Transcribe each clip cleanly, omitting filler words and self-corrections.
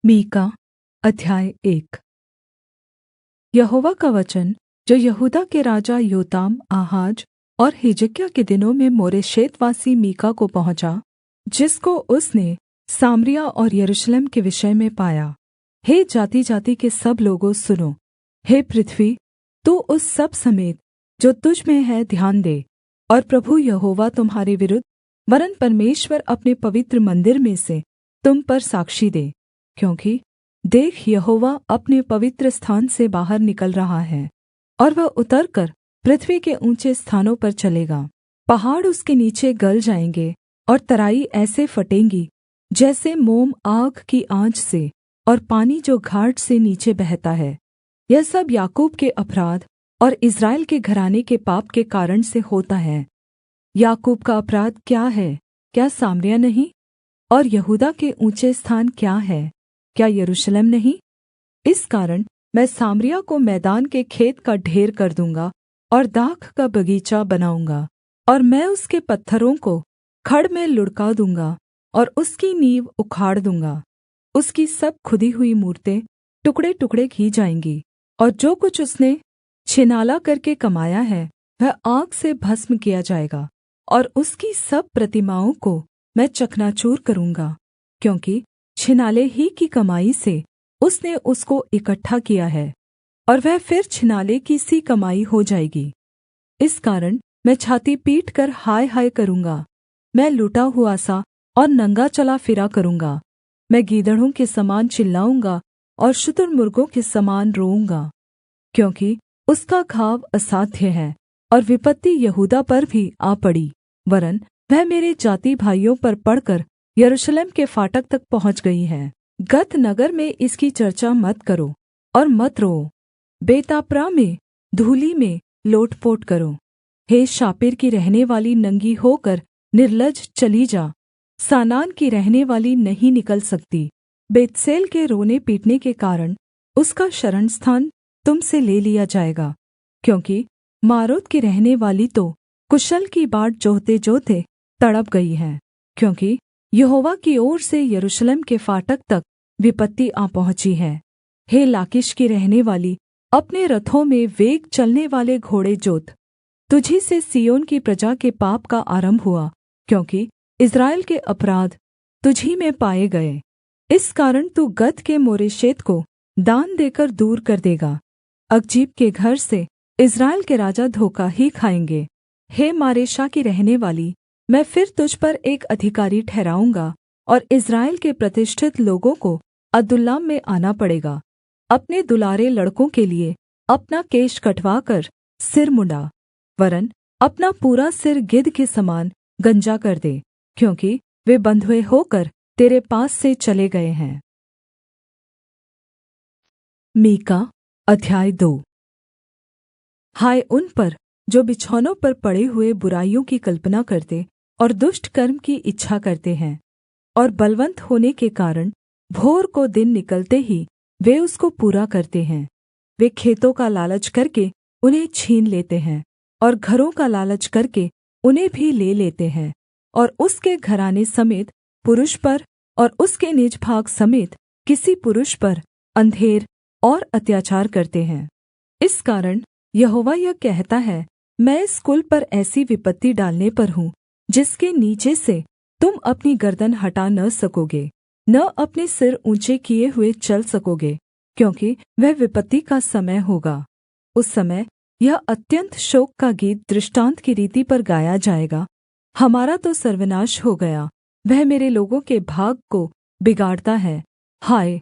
मीका अध्याय 1। यहोवा का वचन जो यहूदा के राजा योताम, आहाज और हिजकिय्याह के दिनों में मोरेशेतवासी मीका को पहुँचा, जिसको उसने सामरिया और यरूशलेम के विषय में पाया। हे जातिजाति के सब लोगों, सुनो। हे पृथ्वी, तू उस सब समेत जो तुझ में है ध्यान दे। और प्रभु यहोवा तुम्हारे विरुद्ध वरन् परमेश्वर अपने पवित्र मंदिर में से तुम पर साक्षी दे। क्योंकि देख, यहोवा अपने पवित्र स्थान से बाहर निकल रहा है, और वह उतरकर पृथ्वी के ऊँचे स्थानों पर चलेगा। पहाड़ उसके नीचे गल जाएँगे और तराई ऐसे फटेंगी जैसे मोम आग की आँच से, और पानी जो घाट से नीचे बहता है। यह सब याकूब के अपराध और इस्राएल के घराने के पाप के कारण से होता है। याकूब का अपराध क्या है? क्या सामरिया नहीं? और यहूदा के ऊँचे स्थान क्या है? क्या यरूशलेम नहीं? इस कारण मैं सामरिया को मैदान के खेत का ढेर कर दूँगा और दाख का बगीचा बनाऊँगा। और मैं उसके पत्थरों को खड़ में लुढ़का दूँगा और उसकी नींव उखाड़ दूँगा। उसकी सब खुदी हुई मूरतें टुकड़े-टुकड़े की जाएँगी, और जो कुछ उसने छिनाला करके कमाया है वह आग से भस्म किया जाएगा। और उसकी सब प्रतिमाओं को मैं चकनाचूर करूँगा, क्योंकि छिनाले ही की कमाई से उसने उसको इकट्ठा किया है, और वह फिर छिनाले की सी कमाई हो जाएगी। इस कारण मैं छाती पीट कर हाय हाय करूँगा। मैं लूटा हुआ सा और नंगा चला फिरा करूँगा। मैं गीदड़ों के समान चिल्लाऊँगा और शुतुर्मुर्गों के समान रोऊँगा, क्योंकि उसका घाव असाध्य है और विपत्ति यहूदा पर भी आ पड़ी, वरन् वह मेरे जाति भाइयों पर पड़कर यरूशलेम के फाटक तक पहुँच गई है। गत नगर में इसकी चर्चा मत करो और मत रोओ। बेतापरा में धूलि में लोटपोट करो। हे शापेर की रहने वाली, नंगी होकर निर्लज्ज चली जा। सानान की रहने वाली नहीं निकल सकती। बेतसेल के रोने पीटने के कारण उसका शरणस्थान तुम से ले लिया जाएगा, क्योंकि मारोत की रहने वाली तो कुशल की बाट जोहते-जोहते तड़प गई है, क्योंकि यहोवा की ओर से यरूशलेम के फाटक तक विपत्ति आ पहुँची है। हे लाकीश की रहने वाली, अपने रथों में वेग चलने वाले घोड़े जोत। तुझी से सिय्योन की प्रजा के पाप का आरम्भ हुआ, क्योंकि इस्राएल के अपराध तुझी में पाए गए। इस कारण तू गत के मोरेशेत को दान देकर दूर कर देगा। अकजीब के घर से इस्राएल के राजा धोखा ही खाएँगे। हे मारेशा की रहने वाली, मैं फिर तुझ पर एक अधिकारी ठहराऊँगा, और इस्राएल के प्रतिष्ठित लोगों को अदुल्लाम में आना पड़ेगा। अपने दुलारे लड़कों के लिए अपना केश कटवाकर सिर मुँण्डा, वरन् अपना पूरा सिर गिद्ध के समान गंजा कर दे, क्योंकि वे बँधुए होकर तेरे पास से चले गए हैं। मीका अध्याय 2। हाय उन पर जो बिछौनों पर पड़े हुए बुराइयों की कल्पना करते और दुष्ट कर्म की इच्छा करते हैं, और बलवन्त होने के कारण भोर को दिन निकलते ही वे उसको पूरा करते हैं। वे खेतों का लालच करके उन्हें छीन लेते हैं, और घरों का लालच करके उन्हें भी ले लेते हैं, और उसके घराने समेत पुरुष पर और उसके निज भाग समेत किसी पुरुष पर अंधेर और अत्याचार करते हैं। इस कारण यहोवा यह कहता है, मैं इस कुल पर ऐसी विपत्ति डालने पर हूँ जिसके नीचे से तुम अपनी गर्दन हटा न सकोगे, न अपने सिर ऊँचे किए हुए चल सकोगे, क्योंकि वह विपत्ति का समय होगा। उस समय यह अत्यन्त शोक का गीत दृष्टान्त की रीति पर गाया जाएगा। हमारा तो सर्वनाश हो गया, वह मेरे लोगों के भाग को बिगाड़ता है। हाय,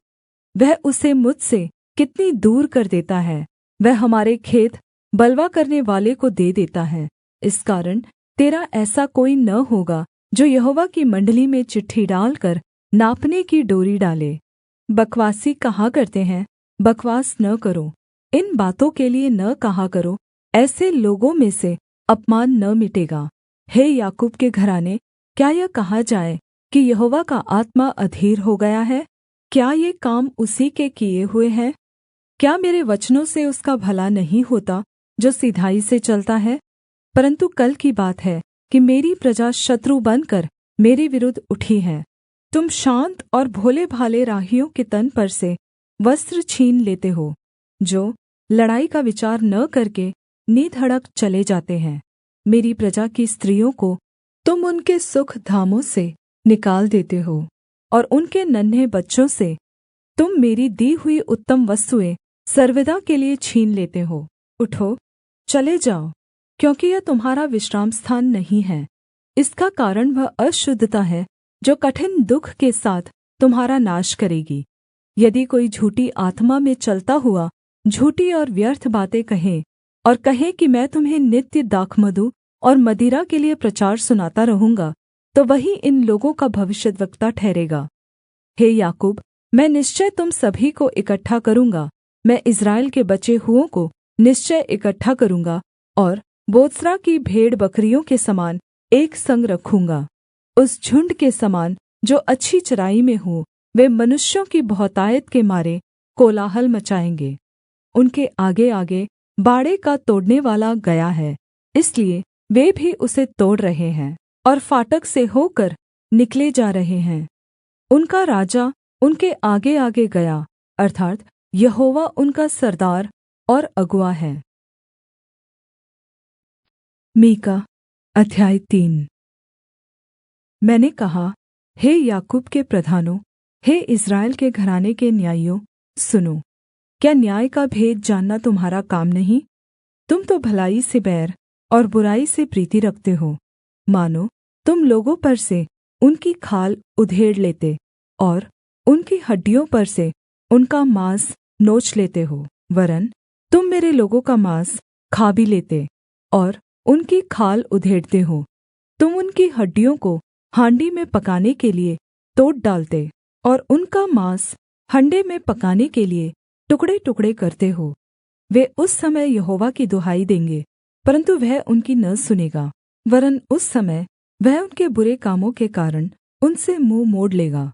वह उसे मुझसे कितनी दूर कर देता है। वह हमारे खेत बलवा करने वाले को दे देता है। इस कारण तेरा ऐसा कोई न होगा जो यहोवा की मण्डली में चिट्ठी डालकर नापने की डोरी डाले। बकवासी कहा करते हैं, बकवास न करो। इन बातों के लिए न कहा करो, ऐसे लोगों में से अपमान न मिटेगा। हे याकूब के घराने, क्या यह कहा जाए कि यहोवा का आत्मा अधीर हो गया है? क्या ये काम उसी के किए हुए हैं? क्या मेरे वचनों से उसका भला नहीं होता जो सिधाई से चलता है? परन्तु कल की बात है कि मेरी प्रजा शत्रु बनकर मेरे विरुद्ध उठी है। तुम शान्त और भोले-भाले राहियों के तन पर से वस्त्र छीन लेते हो, जो लड़ाई का विचार न करके निधड़क चले जाते हैं। मेरी प्रजा की स्त्रियों को तुम उनके सुख धामों से निकाल देते हो, और उनके नन्हे बच्चों से तुम मेरी दी हुई उत्तम वस्तुएँ सर्वदा के लिए छीन लेते हो। उठो, चले जाओ, क्योंकि यह तुम्हारा विश्रामस्थान नहीं है। इसका कारण वह अशुद्धता है जो कठिन दुःख के साथ तुम्हारा नाश करेगी। यदि कोई झूठी आत्मा में चलता हुआ झूठी और व्यर्थ बातें कहे और कहे कि मैं तुम्हें नित्य दाखमधु और मदिरा के लिए प्रचार सुनाता रहूँगा, तो वही इन लोगों का भविष्यद्वक्ता ठहरेगा। हे याकूब, मैं निश्चय तुम सभी को इकट्ठा करूँगा, मैं इस्राएल के बचे हुओं को निश्चय इकट्ठा करूँगा और बोत्सरा की भेड़-बकरियों के समान एक संग रखूँगा। उस झुण्ड के समान जो अच्छी चराई में हो, वे मनुष्यों की बहुतायत के मारे कोलाहल मचाएँगे। उनके आगेआगे बाड़े का तोड़नेवाला गया है, इसलिए वे भी उसे तोड़ रहे हैं और फाटक से होकर निकले जा रहे हैं। उनका राजा उनके आगेआगे गया, अर्थात् यहोवा उनका सरदार और अगुआ है। मीका अध्याय 3। मैंने कहा, हे याकूब के प्रधानों, हे इस्राएल के घराने के न्यायियों, सुनो। क्या न्याय का भेद जानना तुम्हारा काम नहीं? तुम तो भलाई से बैर और बुराई से प्रीति रखते हो। मानो तुम लोगों पर से उनकी खाल उधेड़ लेते और उनकी हड्डियों पर से उनका माँस नोच लेते हो, वरन् तुम मेरे लोगों का माँस खा भी लेते और उनकी खाल उधेड़ते हो। तुम उनकी हड्डियों को हाण्डी में पकाने के लिए तोड़ डालते और उनका माँस हण्डे में पकाने के लिए टुकड़े-टुकड़े करते हो। वे उस समय यहोवा की दुहाई देंगे, परन्तु वह उनकी न सुनेगा, वरन् उस समय वह उनके बुरे कामों के कारण उनसे मुँह मोड़ लेगा।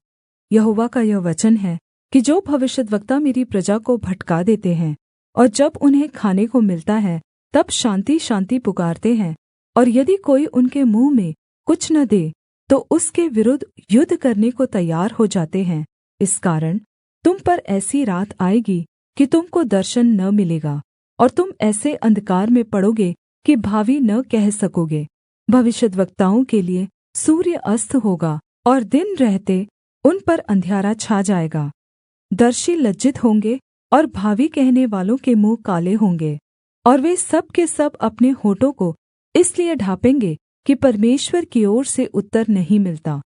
यहोवा का यह वचन है कि जो भविष्यद्वक्ता मेरी प्रजा को भटका देते हैं और जब उन्हें खाने को मिलता है तब शान्ति शान्ति पुकारते हैं, और यदि कोई उनके मुँह में कुछ न दे तो उसके विरुद्ध युद्ध करने को तैयार हो जाते हैं, इस कारण तुम पर ऐसी रात आएगी कि तुम को दर्शन न मिलेगा और तुम ऐसे अंधकार में पड़ोगे कि भावी न कह सकोगे। भविष्यद्वक्ताओं के लिए सूर्य अस्त होगा और दिन रहते उन पर अंधियारा छा जाएगा। दर्शी लज्जित होंगे और भावी कहने वालों के मुँह काले होंगे, और वे सब के सब अपने होठों को इसलिए ढाँपेंगे कि परमेश्वर की ओर से उत्तर नहीं मिलता।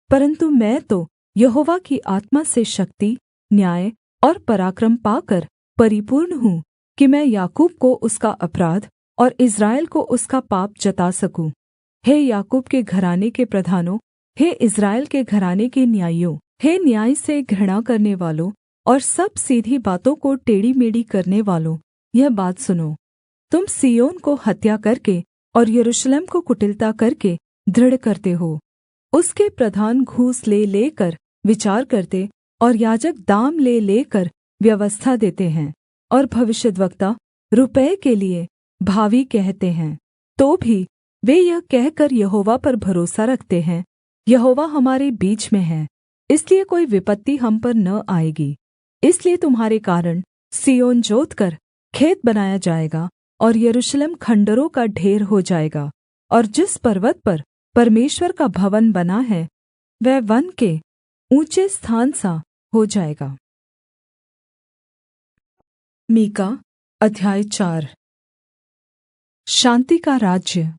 परन्तु मैं तो यहोवा की आत्मा से शक्ति, न्याय और पराक्रम पाकर परिपूर्ण हूँ कि मैं याकूब को उसका अपराध और इस्राएल को उसका पाप जता सकूँ। हे याकूब के घराने के प्रधानों, हे इस्राएल के घराने के न्यायियों, हे न्याय से घृणा करने वालों और सब सीधी बातों को टेढ़ी-मेढ़ी करने वालों, यह बात सुनो। तुम सिय्योन को हत्या करके और यरूशलेम को कुटिलता करके दृढ़ करते हो। उसके प्रधान घूस ले लेकर विचार करते और याजक दाम ले लेकर व्यवस्था देते हैं, और भविष्यद्वक्ता रुपये के लिए भावी कहते हैं। तो भी वे यह कहकर यहोवा पर भरोसा रखते हैं, यहोवा हमारे बीच में है, इसलिए कोई विपत्ति हम पर न आएगी। इसलिए तुम्हारे कारण सिय्योन जोतकर खेत बनाया जाएगा और यरूशलेम खण्डहरों का ढेर हो जाएगा, और जिस पर्वत पर परमेश्वर का भवन बना है वह वन के ऊँचे स्थान सा हो जाएगा। मीका अध्याय 4। शान्ति का राज्य।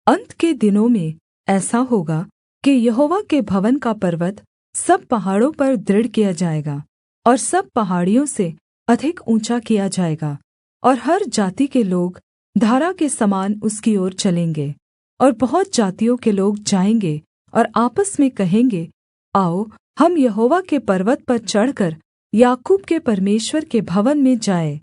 अंत के दिनों में ऐसा होगा कि यहोवा के भवन का पर्वत सब पहाड़ों पर दृढ़ किया जाएगा और सब पहाड़ियों से अधिक ऊँचा किया जाएगा, और हर जाति के लोग धारा के समान उसकी ओर चलेंगे। और बहुत जातियों के लोग जाएंगे और आपस में कहेंगे, आओ हम यहोवा के पर्वत पर चढ़कर याकूब के परमेश्वर के भवन में जाएँ।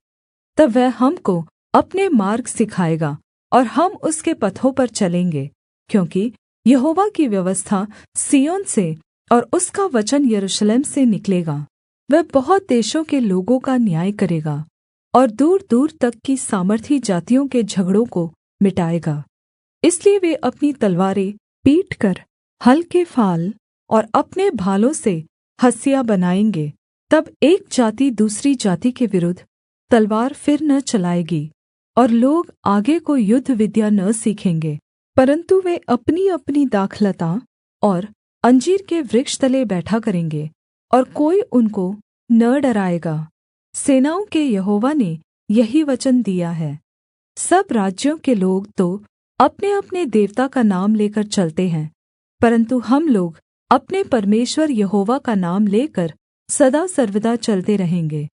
तब वह हमको अपने मार्ग सिखाएगा और हम उसके पथों पर चलेंगे, क्योंकि यहोवा की व्यवस्था सिय्योन से और उसका वचन यरूशलेम से निकलेगा। वह बहुत देशों के लोगों का न्याय करेगा और दूर-दूर तक की सामर्थी जातियों के झगड़ों को मिटाएगा। इसलिए वे अपनी तलवारें पीटकर हल के फाल और अपने भालों से हँसिया बनाएँगे। तब एक जाति दूसरी जाति के विरुद्ध तलवार फिर न चलाएगी, और लोग आगे को युद्ध विद्या न सीखेंगे, परन्तु वे अपनीअपनी दाखलता और अंजीर के वृक्ष तले बैठा करेंगे, और कोई उनको न डराएगा। सेनाओं के यहोवा ने यही वचन दिया है। सब राज्यों के लोग तो अपने-अपने देवता का नाम लेकर चलते हैं, परन्तु हम लोग अपने परमेश्वर यहोवा का नाम लेकर सदा सर्वदा चलते रहेंगे।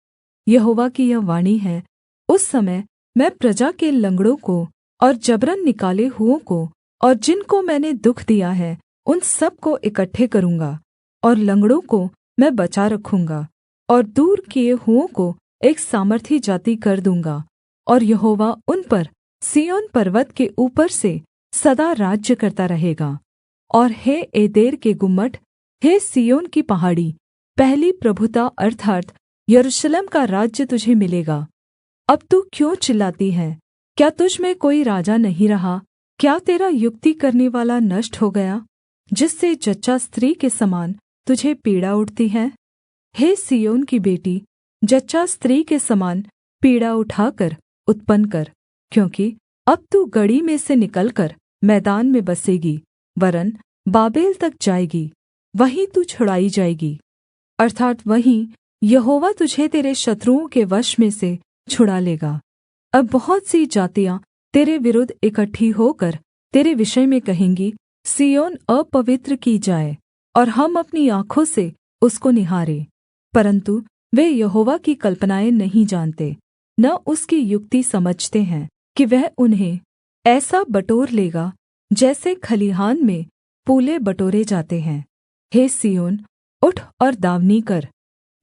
यहोवा की यह वाणी है, उस समय मैं प्रजा के लंगड़ों को और जबरन निकाले हुओं को और जिनको मैंने दुःख दिया है उन सब को इकट्ठे करूँगा, और लंगड़ों को मैं बचा रखूँगा, और दूर किए हुओं को एक सामर्थी जाति कर दूँगा। और यहोवा उन पर सिय्योन पर्वत के ऊपर से सदा राज्य करता रहेगा। और हे एदेर के गुम्मट, हे सिय्योन की पहाड़ी, पहली प्रभुता अर्थात् यरूशलेम का राज्य तुझे मिलेगा। अब तू क्यों चिल्लाती है? क्या तुझ में कोई राजा नहीं रहा? क्या तेरा युक्ति करनेवाला नष्ट हो गया, जिससे जच्चा स्त्री के समान तुझे पीड़ा उठती है? हे सिय्योन की बेटी, जच्चा स्त्री के समान पीड़ा उठाकर उत्पन्न कर, क्योंकि अब तू गड़ी में से निकलकर मैदान में बसेगी, वरन् बाबेल तक जाएगी, वहीं तू छुड़ाई जाएगी। अर्थात् वहीं यहोवा तुझे तेरे शत्रुओं के वश में से छुड़ा लेगा। अब बहुत सी जातियाँ तेरे विरुद्ध इकट्ठी होकर तेरे विषय में कहेंगी, सिय्योन अपवित्र की जाए, और हम अपनी आँखों से उसको निहारें। परन्तु वे यहोवा की कल्पनाएँ नहीं जानते, न उसकी युक्ति समझते हैं कि वह उन्हें ऐसा बटोर लेगा जैसे खलिहान में पूले बटोरे जाते हैं। हे सिय्योन, उठ और दाँवनी कर।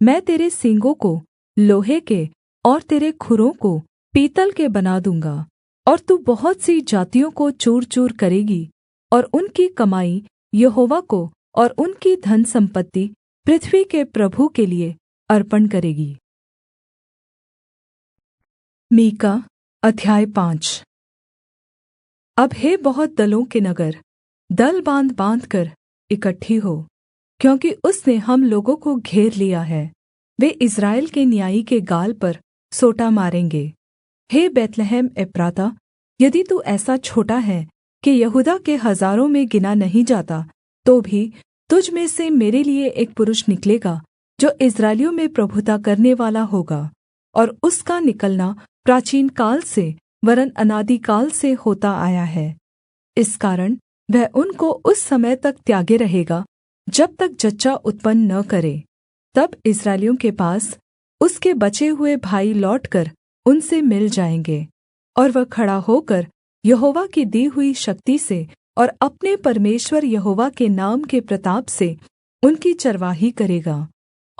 मैं तेरे सींगों को लोहे के और तेरे खुरों को पीतल के बना दूँगा, और तू बहुत सी जातियों को चूर-चूर करेगी, और उनकी कमाई यहोवा को और उनकी धन सम्पत्ति पृथ्वी के प्रभु के लिये अर्पण करेगी। मीका अध्याय 5। अब हे बहुत दलों के नगर, दल बाँध-बाँधकर इकट्ठी हो, क्योंकि उसने हम लोगों को घेर लिया है। वे इस्राएल के न्यायी के गाल पर सोटा मारेंगे। हे बैतलहम एप्राता, यदि तू ऐसा छोटा है कि यहूदा के हजारों में गिना नहीं जाता, तो भी तुझ में से मेरे लिए एक पुरुष निकलेगा जो इस्राएलियों में प्रभुता करनेवाला होगा। और उसका निकलना प्राचीनकाल से वरन् अनादिकाल से होता आया है। इस कारण वह उनको उस समय तक त्यागे रहेगा जब तक जच्चा उत्पन्न न करे। तब इस्राएलियों के पास उसके बचे हुए भाई लौटकर उनसे मिल जाएंगे, और वह खड़ा होकर यहोवा की दी हुई शक्ति से और अपने परमेश्वर यहोवा के नाम के प्रताप से उनकी चरवाही करेगा।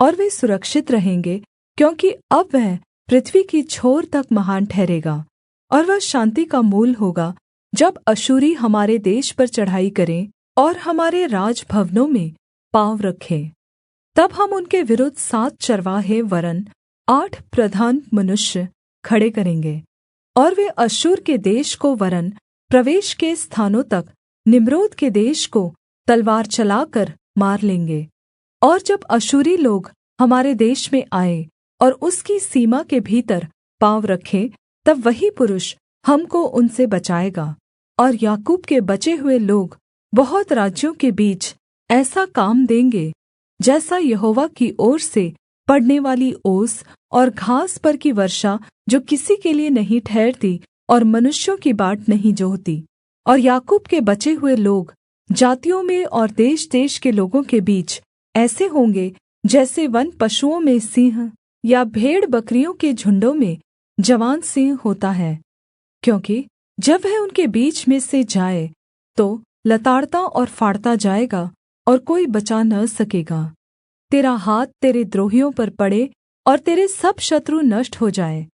और वे सुरक्षित रहेंगे, क्योंकि अब वह पृथ्वी की छोर तक महान ठहरेगा। और वह शान्ति का मूल होगा जब अश्शूरी हमारे देश पर चढ़ाई करें और हमारे राजभवनों में पाँव रखें। तब हम उनके विरुद्ध 7 चरवाहे वरन् 8 प्रधान मनुष्य खड़े करेंगे, और वे अश्शूर के देश को वरन् प्रवेश के स्थानों तक निम्रोद के देश को तलवार चलाकर मार लेंगे। और जब अश्शूरी लोग हमारे देश में आए और उसकी सीमा के भीतर पाँव रखें, तब वही पुरुष हमको उनसे बचाएगा। और याकूब के बचे हुए लोग बहुत राज्यों के बीच ऐसा काम देंगे, जैसा यहोवा की ओर से पड़ने वाली ओस और घास पर की वर्षा, जो किसी के लिए नहीं ठहरती और मनुष्यों की बाट नहीं जोहती। और याकूब के बचे हुए लोग जातियों में और देश-देश के लोगों के बीच ऐसे होंगे जैसे वन पशुओं में सिंह या भेड़ बकरियों के झुंडों में जवान सिंह होता है। क्योंकि जब वह उनके बीच में से जाए तो लताड़ता और फाड़ता जाएगा, और कोई बचा न सकेगा। तेरा हाथ तेरे द्रोहियों पर पड़े और तेरे सब शत्रु नष्ट हो जाए।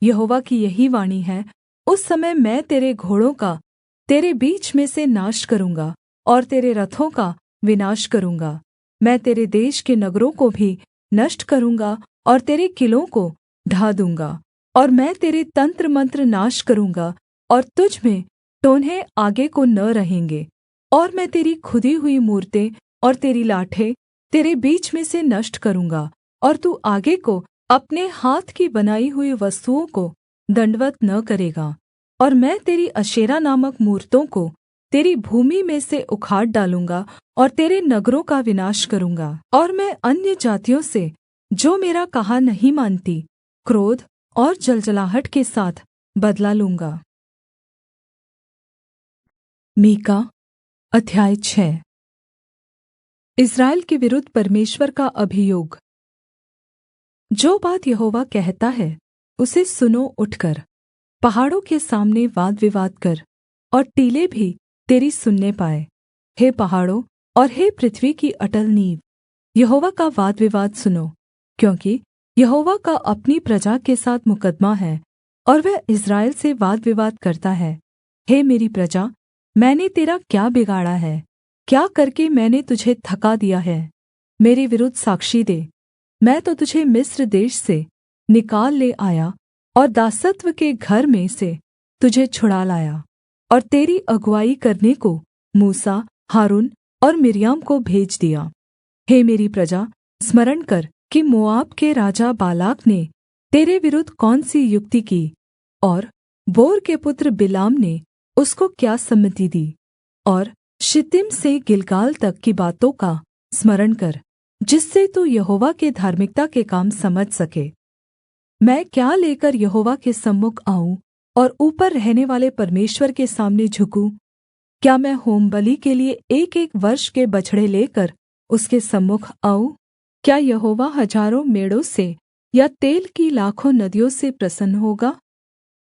यहोवा की यही वाणी है, उस समय मैं तेरे घोड़ों का तेरे बीच में से नाश करूँगा और तेरे रथों का विनाश करूँगा। मैं तेरे देश के नगरों को भी नष्ट करूँगा और तेरे किलों को ढा दूँगा। और मैं तेरे तंत्र मंत्र नाश करूँगा, और तुझ में टोन्हे आगे को न रहेंगे। और मैं तेरी खुदी हुई मूरतें और तेरी लाठें तेरे बीच में से नष्ट करूँगा, और तू आगे को अपने हाथ की बनाई हुई वस्तुओं को दण्डवत् न करेगा। और मैं तेरी अशेरा नामक मूरतों को तेरी भूमि में से उखाड़ डालूँगा और तेरे नगरों का विनाश करूँगा। और मैं अन्यजातियों से, जो मेरा कहा नहीं मानती, क्रोध और जलजलाहट के साथ बदला लूँगा। मीका अध्याय 6। इस्राएल के विरुद्ध परमेश्वर का अभियोग। जो बात यहोवा कहता है उसे सुनो उठकर। पहाड़ों के सामने वाद विवाद कर, और टीले भी तेरी सुनने पाए। हे पहाड़ों और हे पृथ्वी की अटल नींव, यहोवा का वाद विवाद सुनो, क्योंकि यहोवा का अपनी प्रजा के साथ मुकद्दमा है, और वह इस्राएल से वाद विवाद करता है। हे मेरी प्रजा, मैंने तेरा क्या बिगाड़ा है? क्या करके मैंने तुझे थका दिया है? मेरे विरुद्ध साक्षी दे। मैं तो तुझे मिस्र देश से निकाल ले आया और दासत्व के घर में से तुझे छुड़ा लाया, और तेरी अगुआई करने को मूसा, हारून और मिर्याम को भेज दिया। हे मेरी प्रजा, स्मरण कर कि मोआब के राजा बालाक ने तेरे विरुद्ध कौन सी युक्ति की, और बोर के पुत्र बिलाम ने उसको क्या सम्मति दी। और शित्तीम से गिलगाल तक की बातों का स्मरण कर, जिससे तू यहोवा के धार्मिकता के काम समझ सके। मैं क्या लेकर यहोवा के सम्मुख आऊँ और ऊपर रहने वाले परमेश्वर के सामने झुकूँ? क्या मैं होमबलि के लिए 1-1 वर्ष के बछड़े लेकर उसके सम्मुख आऊँ? क्या यहोवा हजारों मेढ़ों से या तेल की लाखों नदियों से प्रसन्न होगा?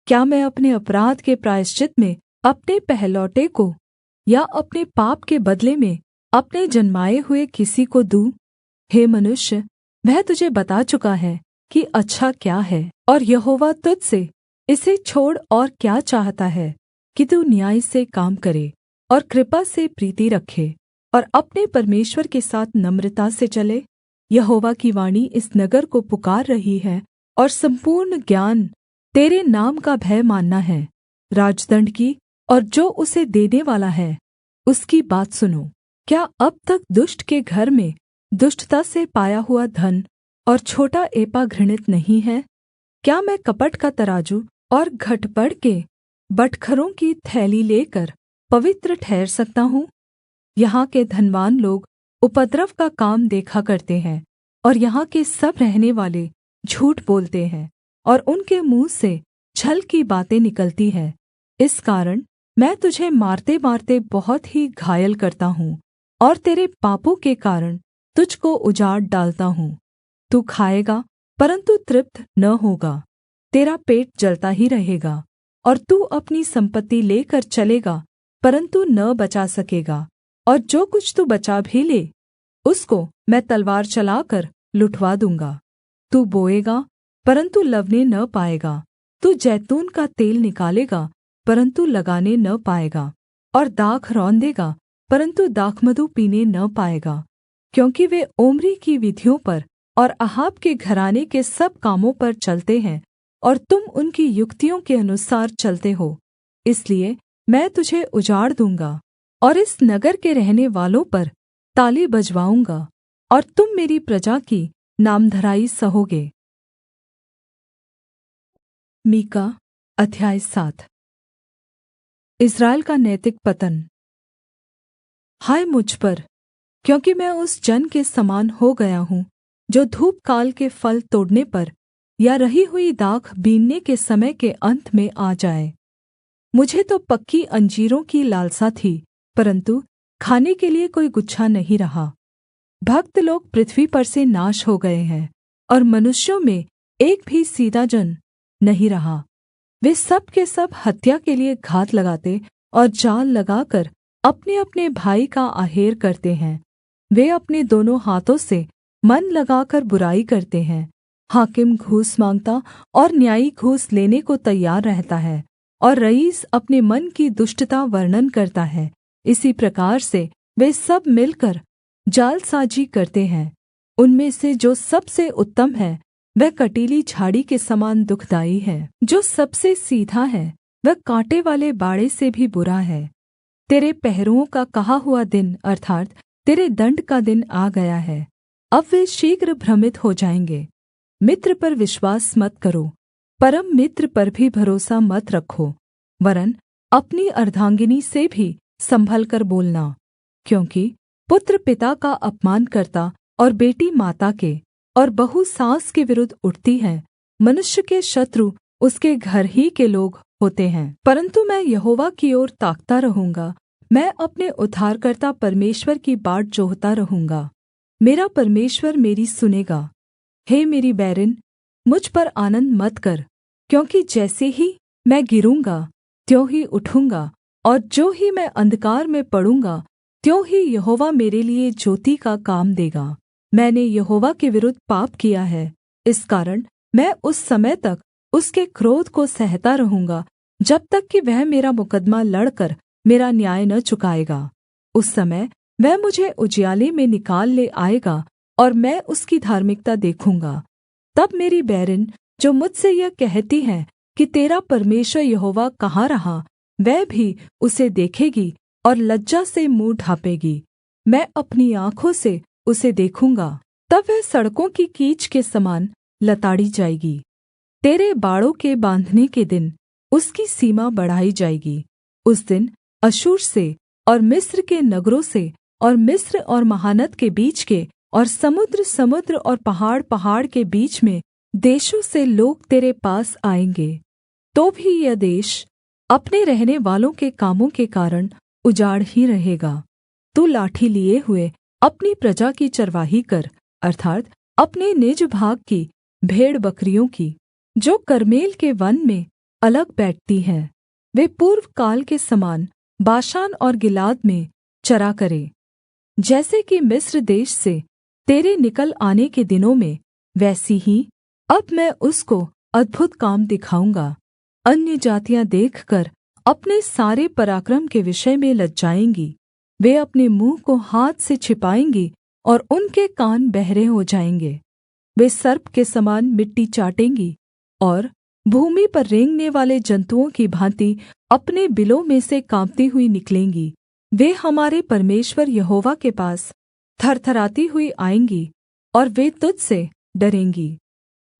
क्या मैं अपने अपराध के प्रायश्चित में अपने पहलौठे को, या अपने पाप के बदले में अपने जन्माए हुए किसी को दूँ? हे मनुष्य, वह तुझे बता चुका है कि अच्छा क्या है, और यहोवा तुझ से इसे छोड़ और क्या चाहता है, कि तू न्याय से काम करे और कृपा से प्रीति रखे और अपने परमेश्वर के साथ नम्रता से चले। यहोवा की वाणी इस नगर को पुकार रही है, और संपूर्ण ज्ञान तेरे नाम का भय मानना है। राजदण्ड की और जो उसे देने वाला है उसकी बात सुनो। क्या अब तक दुष्ट के घर में दुष्टता से पाया हुआ धन और छोटा एपा घृणित नहीं है? क्या मैं कपट का तराजू और घटपड़ के बटखरों की थैली लेकर पवित्र ठहर सकता हूँ? यहाँ के धनवान लोग उपद्रव का काम देखा करते हैं, और यहाँ के सब रहने वाले झूठ बोलते हैं, और उनके मुँह से छल की बातें निकलती हैं। इस कारण मैं तुझे मारते मारते बहुत ही घायल करता हूँ, और तेरे पापों के कारण तुझको उजाड़ डालता हूँ। तू खाएगा परन्तु तृप्त न होगा, तेरा पेट जलता ही रहेगा, और तू अपनी सम्पत्ति लेकर चलेगा परन्तु न बचा सकेगा, और जो कुछ तू बचा भी ले उसको मैं तलवार चलाकर लुटवा दूँगा। तू बोएगा परन्तु लवने न पाएगा, तू जैतून का तेल निकालेगा परन्तु लगाने न पाएगा, और दाख रौंदेगा परन्तु दाखमधु पीने न पाएगा, क्योंकि वे ओम्री की विधियों पर और अहाब के घराने के सब कामों पर चलते हैं, और तुम उनकी युक्तियों के अनुसार चलते हो। इसलिए मैं तुझे उजाड़ दूँगा और इस नगर के रहने वालों पर ताली बजवाऊँगा, और तुम मेरी प्रजा की नामधराई सहोगे। मीका अध्याय 7। इस्राएल का नैतिक पतन। हाय मुझ पर, क्योंकि मैं उस जन के समान हो गया हूँ जो धूप काल के फल तोड़ने पर या रही हुई दाख बीनने के समय के अंत में आ जाए। मुझे तो पक्की अंजीरों की लालसा थी, परन्तु खाने के लिए कोई गुच्छा नहीं रहा। भक्त लोग पृथ्वी पर से नाश हो गए हैं, और मनुष्यों में एक भी सीधा जन नहीं रहा। वे सब के सब हत्या के लिए घात लगाते और जाल लगाकर अपने-अपने भाई का आहेर करते हैं। वे अपने दोनों हाथों से मन लगाकर बुराई करते हैं। हाकिम घूस माँगता और न्यायी घूस लेने को तैयार रहता है, और रईस अपने मन की दुष्टता वर्णन करता है। इसी प्रकार से वे सब मिलकर जालसाजी करते हैं। उनमें से जो सबसे उत्तम है वह कटीली झाड़ी के समान दुखदाई है, जो सबसे सीधा है वह काँटे वाले बाड़े से भी बुरा है। तेरे पहरुओं का कहा हुआ दिन अर्थात् तेरे दण्ड का दिन आ गया है, अब वे शीघ्र भ्रमित हो जाएँगे। मित्र पर विश्वास मत करो, परम मित्र पर भी भरोसा मत रखो, वरन् अपनी अर्धांगिनी से भी सम्भल कर बोलना। क्योंकि पुत्र पिता का अपमान करता और बेटी माता के और बहू सास के विरुद्ध उठती है। मनुष्य के शत्रु उसके घर ही के लोग होते हैं। परन्तु मैं यहोवा की ओर ताकता रहूँगा, मैं अपने उद्धारकर्ता परमेश्वर की बाट जोहता रहूँगा। मेरा परमेश्वर मेरी सुनेगा। हे मेरी बैरिन, मुझ पर आनन्द मत कर, क्योंकि जैसे ही मैं गिरूँगा त्यों ही उठूँगा, और जो ही मैं अंधकार में पड़ूँगा त्यों ही यहोवा मेरे लिये ज्योति का काम देगा। मैंने यहोवा के विरुद्ध पाप किया है, इस कारण मैं उस समय तक उसके क्रोध को सहता रहूँगा, जब तक कि वह मेरा मुकद्दमा लड़कर मेरा न्याय न चुकाएगा। उस समय वह मुझे उजियाले में निकाल ले आएगा और मैं उसकी धार्मिकता देखूँगा। तब मेरी बैरिन जो मुझसे यह कहती है कि तेरा परमेश्वर यहोवा कहाँ रहा, वह भी उसे देखेगी और लज्जा से मुँह ढाँपेगी। मैं अपनी आँखों से उसे देखूँगा, तब वह सड़कों की कीच के समान लताड़ी जाएगी। तेरे बाड़ों के बाँधने के दिन उसकी सीमा बढ़ाई जाएगी। उस दिन अश्शूर से और मिस्र के नगरों से और मिस्र और महानद के बीच के और समुद्र और पहाड़ के बीच में देशों से लोग तेरे पास आएँगे। तो भी यह देश अपने रहने वालों के कामों के कारण उजाड़ ही रहेगा। तू लाठी लिए हुए अपनी प्रजा की चरवाही कर, अर्थात् अपने निज भाग की भेड़ बकरियों की, जो कर्मेल के वन में अलग बैठती हैं। वे पूर्व काल के समान बाशान और गिलाद में चरा करे। जैसे कि मिस्र देश से तेरे निकल आने के दिनों में, वैसी ही अब मैं उसको अद्भुत काम दिखाऊँगा। अन्यजातियाँ देखकर अपने सारे पराक्रम के विषय में लज्जाएँगी। वे अपने मुँह को हाथ से छिपाएँगी और उनके कान बहरे हो जाएँगे। वे सर्प के समान मिट्टी चाटेंगी और भूमि पर रेंगने वाले जन्तुओं की भाँति अपने बिलों में से काँपती हुई निकलेंगी। वे हमारे परमेश्वर यहोवा के पास थरथराती हुई आएँगी और वे तुझ से डरेंगी।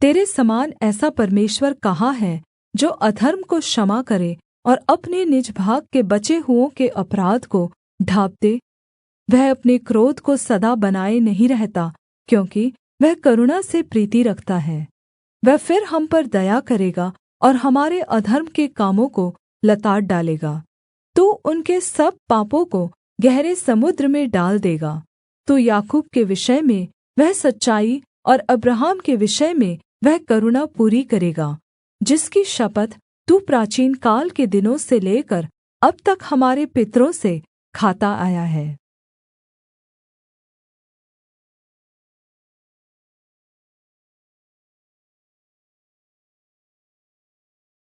तेरे समान ऐसा परमेश्वर कहाँ है, जो अधर्म को क्षमा करे और अपने निज भाग के बचे हुओं के अपराध को ढाँप दे? वह अपने क्रोध को सदा बनाए नहीं रहता, क्योंकि वह करुणा से प्रीति रखता है। वह फिर हम पर दया करेगा और हमारे अधर्म के कामों को लताड़ डालेगा। तू उनके सब पापों को गहरे समुद्र में डाल देगा। तू याकूब के विषय में वह सच्चाई और अब्राहम के विषय में वह करुणा पूरी करेगा, जिसकी शपथ तू प्राचीनकाल के दिनों से लेकर अब तक हमारे पितरों से खाता आया है।